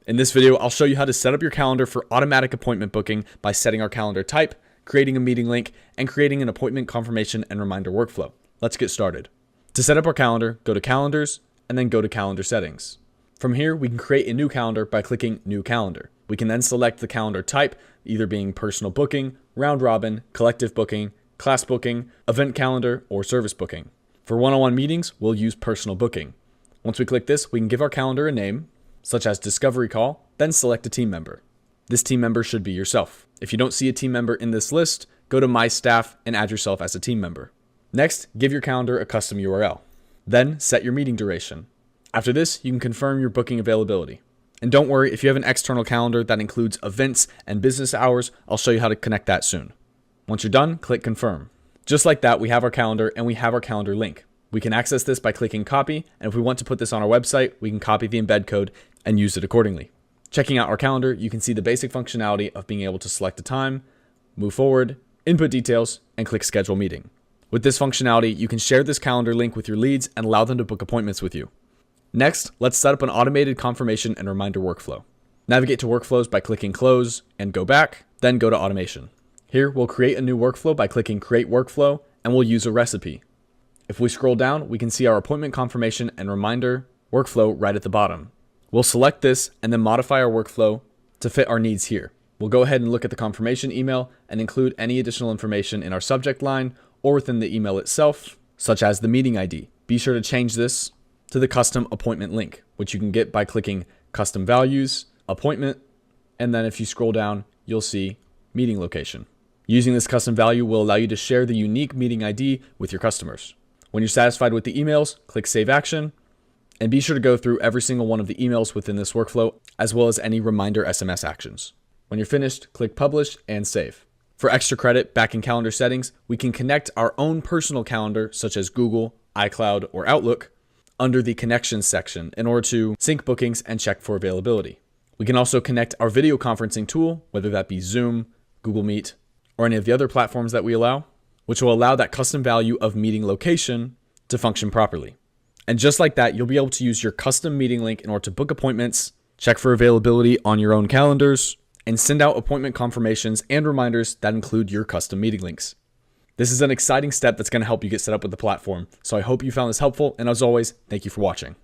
In this video, I'll show you how to set up your calendar for automatic appointment booking by setting our calendar type, creating a meeting link, and creating an appointment confirmation and reminder workflow. Let's get started. To set up our calendar, go to Calendars, and then go to Calendar Settings. From here, we can create a new calendar by clicking New Calendar. We can then select the calendar type, either being personal booking, round robin, collective booking, class booking, event calendar, or service booking. For one-on-one meetings, we'll use personal booking. Once we click this, we can give our calendar a name, such as Discovery Call, then select a team member. This team member should be yourself. If you don't see a team member in this list, go to My Staff and add yourself as a team member. Next, give your calendar a custom URL. Then set your meeting duration. After this, you can confirm your booking availability. And don't worry, if you have an external calendar that includes events and business hours, I'll show you how to connect that soon. Once you're done, click Confirm. Just like that, we have our calendar and we have our calendar link. We can access this by clicking Copy, and if we want to put this on our website, we can copy the embed code and use it accordingly. Checking out our calendar, you can see the basic functionality of being able to select a time, move forward, input details, and click Schedule Meeting. With this functionality, you can share this calendar link with your leads and allow them to book appointments with you. Next, let's set up an automated confirmation and reminder workflow. Navigate to Workflows by clicking Close and go back, then go to Automation. Here, we'll create a new workflow by clicking Create Workflow, and we'll use a recipe. If we scroll down, we can see our appointment confirmation and reminder workflow right at the bottom. We'll select this and then modify our workflow to fit our needs here. We'll go ahead and look at the confirmation email and include any additional information in our subject line or within the email itself, such as the meeting ID. Be sure to change this to the custom appointment link, which you can get by clicking Custom Values, Appointment, and then if you scroll down, you'll see Meeting Location. Using this custom value will allow you to share the unique meeting ID with your customers. When you're satisfied with the emails, click Save Action, and be sure to go through every single one of the emails within this workflow, as well as any reminder SMS actions. When you're finished, click Publish and Save. For extra credit, back in Calendar Settings, we can connect our own personal calendar, such as Google, iCloud, or Outlook, under the Connections section in order to sync bookings and check for availability. We can also connect our video conferencing tool, whether that be Zoom, Google Meet, or any of the other platforms that we allow, which will allow that custom value of meeting location to function properly. And just like that, you'll be able to use your custom meeting link in order to book appointments, check for availability on your own calendars, and send out appointment confirmations and reminders that include your custom meeting links. This is an exciting step that's going to help you get set up with the platform. So I hope you found this helpful. And as always, thank you for watching.